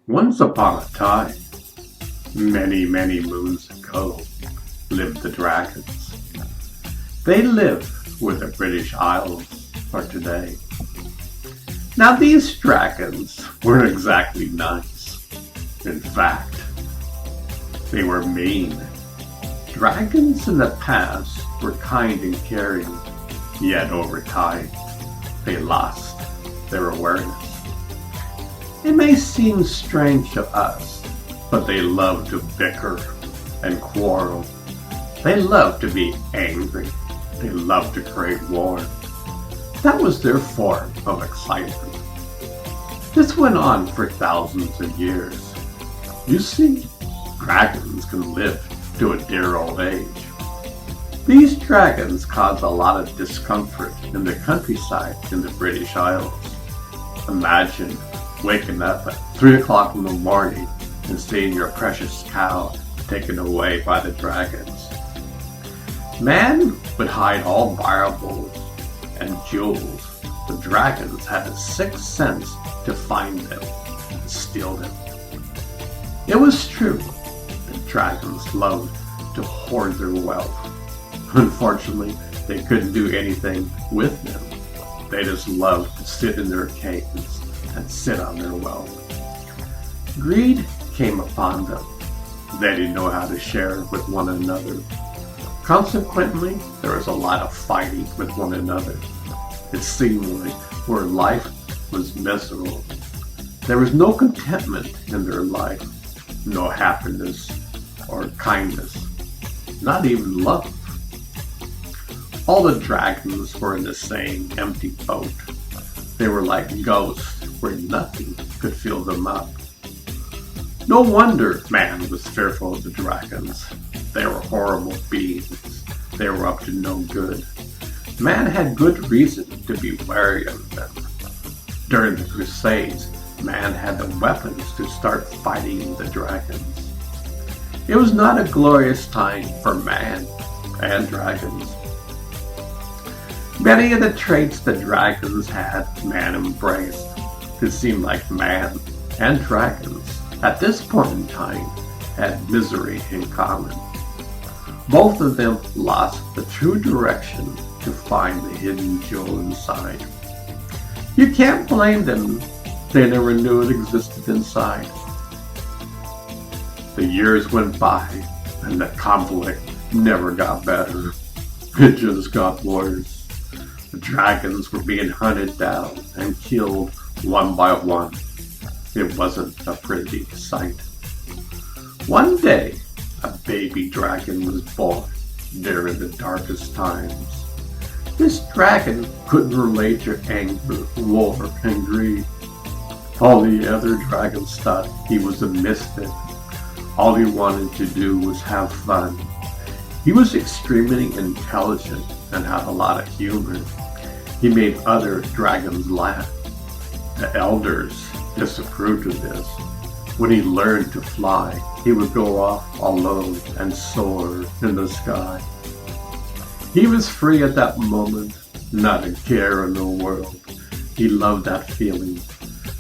Once upon a time, many, many moons ago, lived the dragons. They live where the British Isles are today. Now these dragons weren't exactly nice. In fact, they were mean. Dragons in the past were kind and caring, yet over time, they lost their awareness. It may seem strange to us, but they love to bicker and quarrel. They love to be angry. They love to create war. That was their form of excitement. This went on for thousands of years. You see, dragons can live to a dear old age. These dragons cause a lot of discomfort in the countryside in the British Isles. Imagine waking up at 3 o'clock in the morning and seeing your precious cow taken away by the dragons. Man would hide all valuables and jewels. The dragons had a sixth sense to find them and steal them. It was true that dragons loved to hoard their wealth. Unfortunately, they couldn't do anything with them. They just loved to sit in their caves and sit on their wealth. Greed came upon them. They didn't know how to share with one another. Consequently, there was a lot of fighting with one another. It seemed like where life was miserable. There was no contentment in their life, no happiness or kindness, not even love. All the dragons were in the same empty boat. They were like ghosts where nothing could fill them up. No wonder man was fearful of the dragons. They were horrible beings. They were up to no good. Man had good reason to be wary of them. During the Crusades, man had the weapons to start fighting the dragons. It was not a glorious time for man and dragons. Many of the traits the dragons had, man embraced. It seemed like man and dragons, at this point in time, had misery in common. Both of them lost the true direction to find the hidden jewel inside. You can't blame them. They never knew it existed inside. The years went by and the conflict never got better. It just got worse. The dragons were being hunted down and killed one by one. It wasn't a pretty sight. One day, a baby dragon was born during the darkest times. This dragon couldn't relate to anger, war, and greed. All the other dragons thought he was a misfit. All he wanted to do was have fun. He was extremely intelligent and had a lot of humor. He made other dragons laugh. The elders disapproved of this. When he learned to fly, he would go off alone and soar in the sky. He was free at that moment, not a care in the world. He loved that feeling.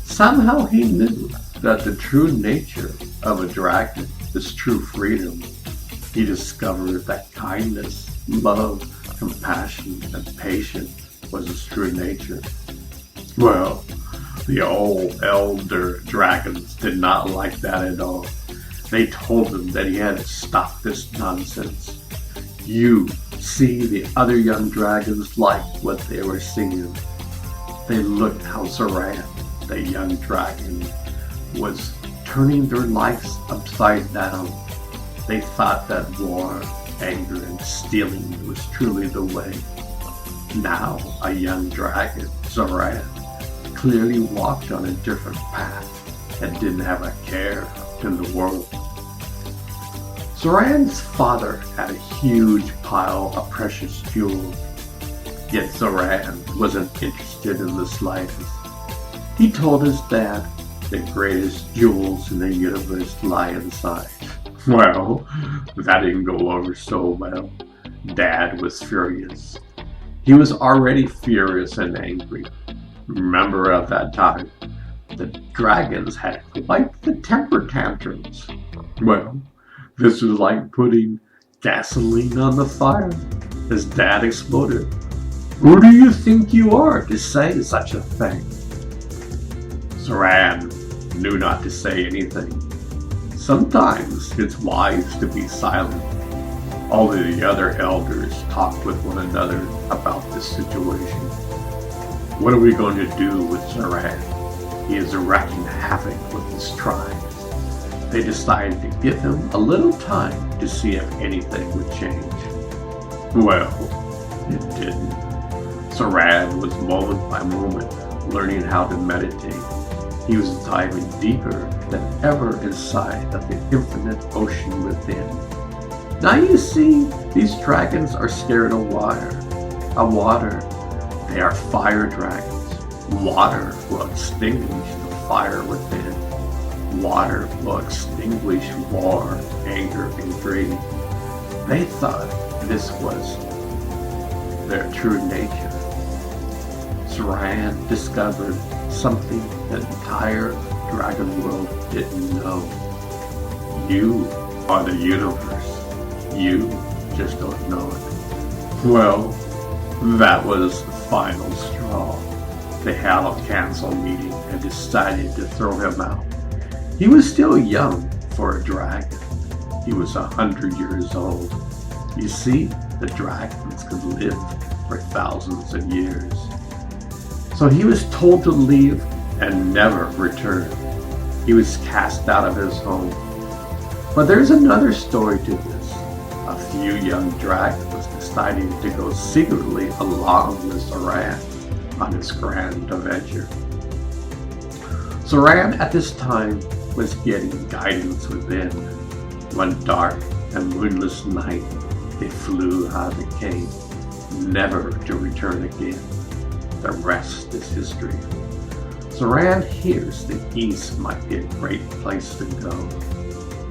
Somehow he knew that the true nature of a dragon is true freedom. He discovered that kindness, love, compassion, and patience was his true nature. Well, the old elder dragons did not like that at all. They told him that he had to stop this nonsense. You see, the other young dragons liked what they were seeing. They looked how Zoran, the young dragon, was turning their lives upside down. They thought that war, anger, and stealing was truly the way. Now, a young dragon, Zoran, clearly walked on a different path and didn't have a care in the world. Zoran's father had a huge pile of precious jewels, yet Zoran wasn't interested in the slightest. He told his dad the greatest jewels in the universe lie inside. Well, that didn't go over so well. Dad was furious. He was already furious and angry. Remember at that time, the dragons had quite the temper tantrums. Well, this was like putting gasoline on the fire. His dad exploded. Who do you think you are to say such a thing? Zoran knew not to say anything. Sometimes it's wise to be silent. All of the other elders talked with one another about this situation. What are we going to do with Zoran? He is wreaking havoc with his tribes. They decided to give him a little time to see if anything would change. Well, it didn't. Zoran was moment by moment learning how to meditate. He was diving deeper than ever inside of the infinite ocean within. Now you see, these dragons are scared of water. They are fire dragons. Water will extinguish the fire within. Water will extinguish war, anger, and greed. They thought this was their true nature. Zoran discovered something the entire dragon world didn't know. You are the universe. You just don't know it. Well, that was the final straw. They had a council meeting and decided to throw him out. He was still young for a dragon. He was 100 years old. You see, the dragons could live for thousands of years. So he was told to leave and never return. He was cast out of his home. But there's another story to this. A few young dragons decided to go secretly along with Zoran on his grand adventure. Zoran at this time was getting guidance within. One dark and moonless night, they flew out of the cave, never to return again. The rest is history. Zoran hears the east might be a great place to go.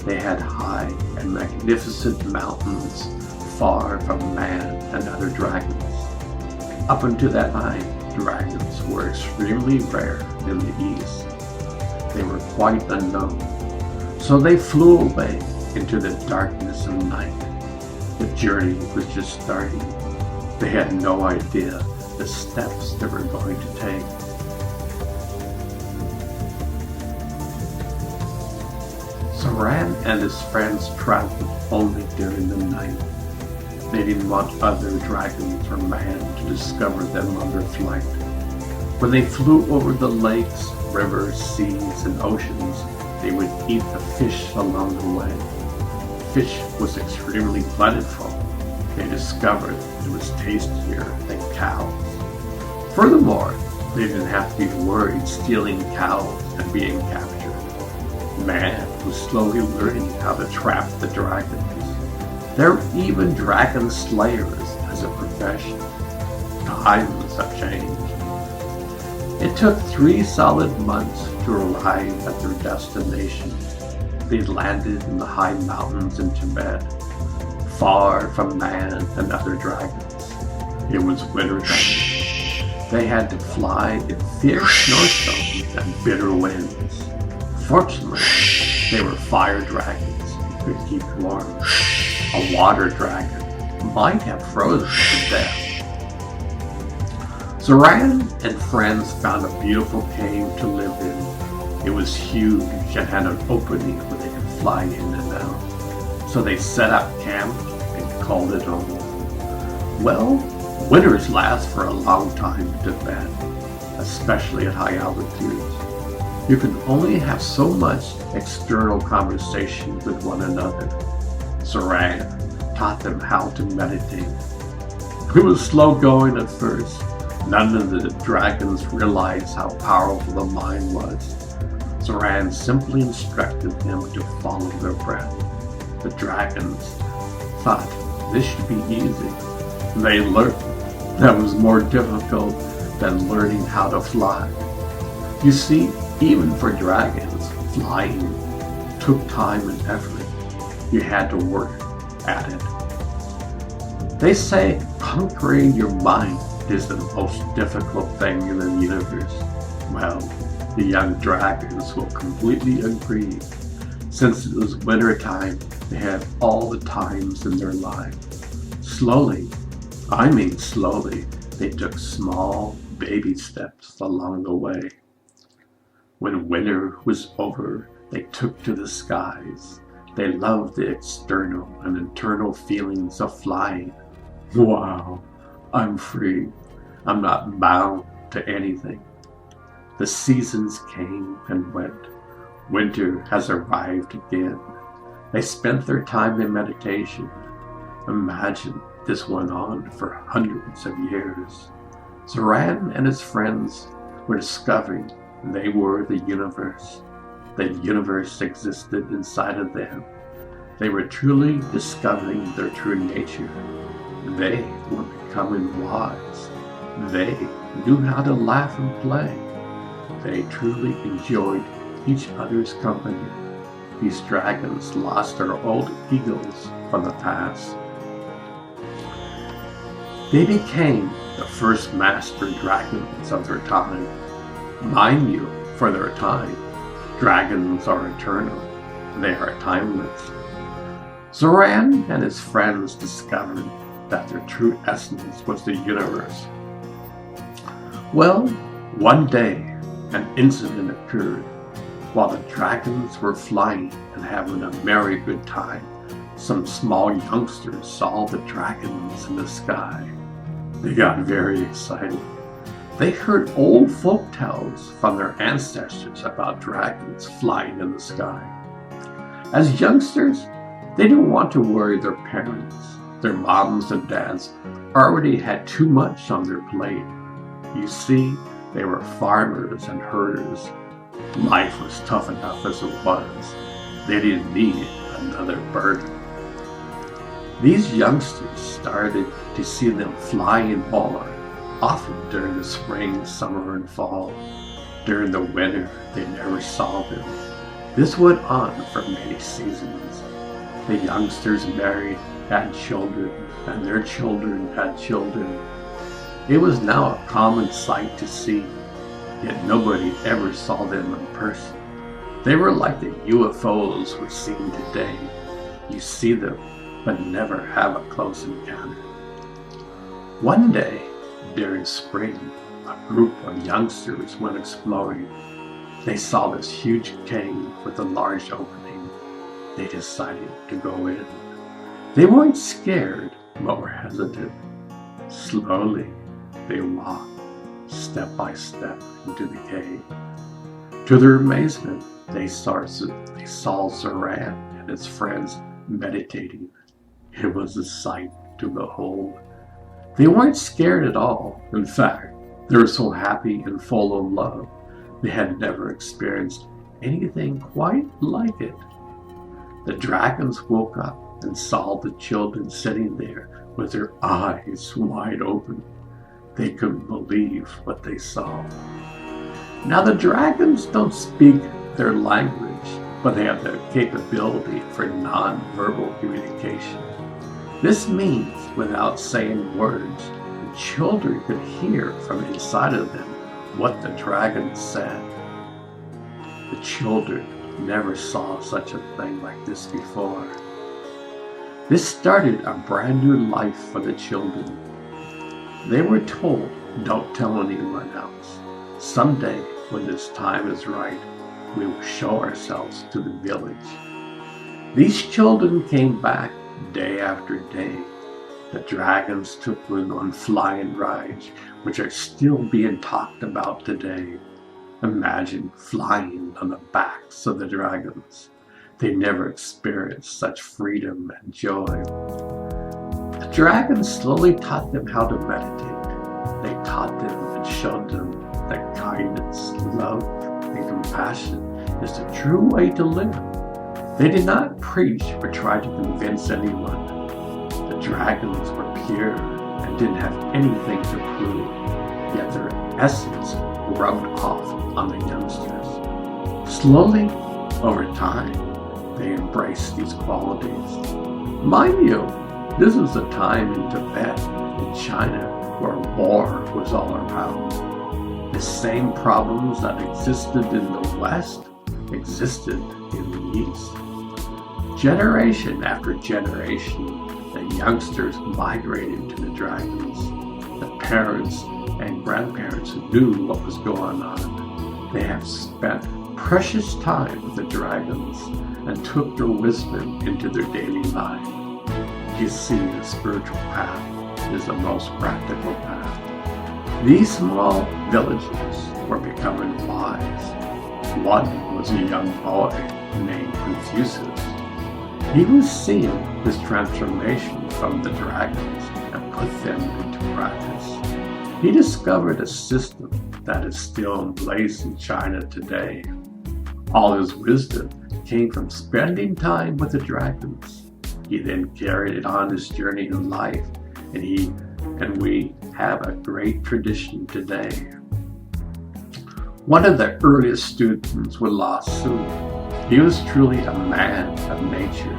They had high and magnificent mountains far from man and other dragons. Up until that time, dragons were extremely rare in the east. They were quite unknown. So they flew away into the darkness of night. The journey was just starting. They had no idea the steps they were going to take. Zoran and his friends traveled only during the night. They didn't want other dragons or man to discover them on their flight. When they flew over the lakes, rivers, seas, and oceans, they would eat the fish along the way. Fish was extremely plentiful. They discovered it was tastier than cows. Furthermore, they didn't have to be worried stealing cows and being captured. Man was slowly learning how to trap the dragons. There were even dragon slayers as a profession. Times have changed. It took 3 solid months to arrive at their destination. They landed in the high mountains in Tibet, far from man and other dragons. It was winter time. They had to fly in fierce snowstorms and bitter winds. Fortunately, they were fire dragons who could keep warm. A water dragon might have frozen to death. Zoran and friends found a beautiful cave to live in. It was huge and had an opening where they could fly in and out. So they set up camp and called it home. Well, winters last for a long time in Tibet, especially at high altitudes. You can only have so much external conversation with one another. Zoran taught them how to meditate. It was slow going at first. None of the dragons realized how powerful the mind was. Zoran simply instructed them to follow their breath. The dragons thought this should be easy. They learned that was more difficult than learning how to fly. You see, even for dragons, flying took time and effort. You had to work at it. They say conquering your mind is the most difficult thing in the universe. Well, the young dragons will completely agree. Since it was winter time, they had all the times in their life. Slowly, slowly, they took small baby steps along the way. When winter was over, they took to the skies. They loved the external and internal feelings of flying. Wow, I'm free. I'm not bound to anything. The seasons came and went. Winter has arrived again. They spent their time in meditation. Imagine this went on for hundreds of years. Zoran and his friends were discovering they were the universe. The universe existed inside of them. They were truly discovering their true nature. They were becoming wise. They knew how to laugh and play. They truly enjoyed each other's company. These dragons lost their old egos from the past. They became the first master dragons of their time. Mind you, for their time, dragons are eternal. They are timeless. Zoran and his friends discovered that their true essence was the universe. Well, one day, an incident occurred. While the dragons were flying and having a merry good time, some small youngsters saw the dragons in the sky. They got very excited. They heard old folk tales from their ancestors about dragons flying in the sky. As youngsters, they didn't want to worry their parents. Their moms and dads already had too much on their plate. You see, they were farmers and herders. Life was tough enough as it was. They didn't need another burden. These youngsters started to see them flying more, often during the spring, summer, and fall. During the winter, they never saw them. This went on for many seasons. The youngsters married, had children, and their children had children. It was now a common sight to see, yet nobody ever saw them in person. They were like the UFOs we're seeing today. You see them, but never have a close encounter. One day, during spring, a group of youngsters went exploring. They saw this huge cave with a large opening. They decided to go in. They weren't scared, but were hesitant. Slowly, they walked, step by step, into the cave. To their amazement, they saw Zoran and his friends meditating. It was a sight to behold. They weren't scared at all. In fact, they were so happy and full of love. They had never experienced anything quite like it. The dragons woke up and saw the children sitting there with their eyes wide open. They couldn't believe what they saw. Now the dragons don't speak their language, but they have the capability for non-verbal communication. This means without saying words, the children could hear from inside of them what the dragons said. The children never saw such a thing like this before. This started a brand new life for the children. They were told, don't tell anyone else. Someday, when this time is right, we will show ourselves to the village. These children came back day after day. The dragons took them on flying rides, which are still being talked about today. Imagine flying on the backs of the dragons. They never experienced such freedom and joy. The dragons slowly taught them how to meditate. They taught them and showed them that kindness, love, and compassion is the true way to live. They did not preach or try to convince anyone. The dragons were pure and didn't have anything to prove, yet their essence rubbed off on the youngsters. Slowly, over time, they embraced these qualities. Mind you, this was a time in Tibet, in China, where war was all around. The same problems that existed in the West existed in the East. Generation after generation, the youngsters migrated to the dragons. The parents and grandparents who knew what was going on, they have spent precious time with the dragons and took their wisdom into their daily life. You see, the spiritual path is the most practical path. These small villages were becoming wise. One was a young boy named Confucius. He was seeing this transformation from the dragons and put them into practice. He discovered a system that is still in place in China today. All his wisdom came from spending time with the dragons. He then carried it on his journey in life, and we have a great tradition today. One of the earliest students was Lao Tzu. He was truly a man of nature.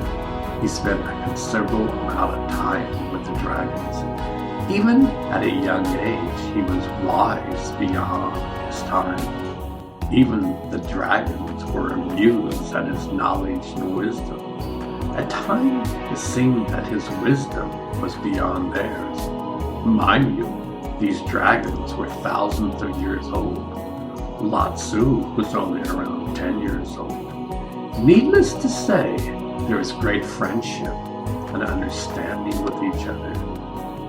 He spent a considerable amount of time with the dragons. Even at a young age, he was wise beyond his time. Even the dragons were amused at his knowledge and wisdom. At times, it seemed that his wisdom was beyond theirs. Mind you, these dragons were thousands of years old. Lao Tzu was only around 10 years old. Needless to say, there was great friendship and understanding with each other.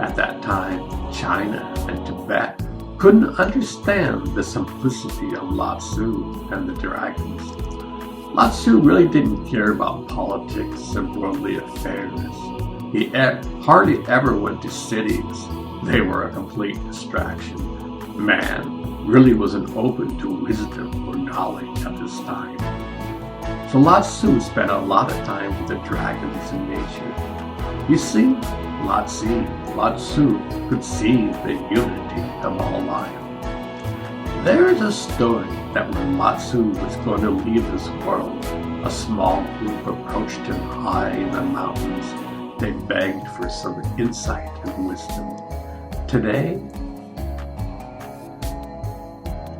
At that time, China and Tibet couldn't understand the simplicity of Lao Tzu and the dragons. Lao Tzu really didn't care about politics and worldly affairs. He hardly ever went to cities. They were a complete distraction. Man really wasn't open to wisdom or knowledge at this time. So Lao Tzu spent a lot of time with the dragons in nature. You see, Lao Tzu could see the unity of all life. There is a story that when Lao Tzu was going to leave this world, a small group approached him high in the mountains. They begged for some insight and wisdom. Today,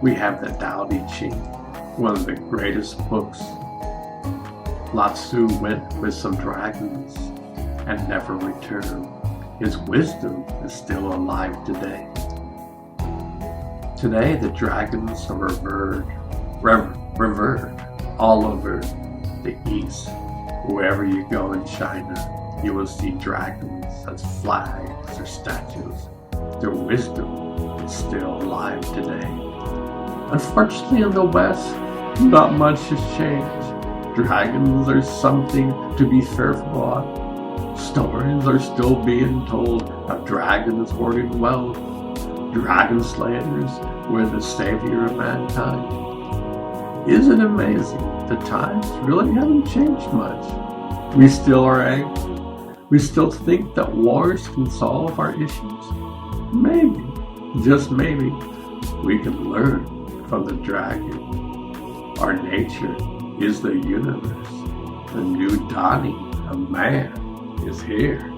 we have the Tao Te Ching, one of the greatest books. Lao Tzu went with some dragons and never returned. His wisdom is still alive today. Today, the dragons are revered all over the East. Wherever you go in China, you will see dragons as flags or statues. Their wisdom is still alive today. Unfortunately, in the West, not much has changed. Dragons are something to be fearful of. Stories are still being told of dragons hoarding wealth. Dragon slayers were the savior of mankind. Isn't it amazing? The times really haven't changed much. We still are angry. We still think that wars can solve our issues. Maybe, just maybe, we can learn from the dragon. Our nature is the universe. The new dawning of man is here.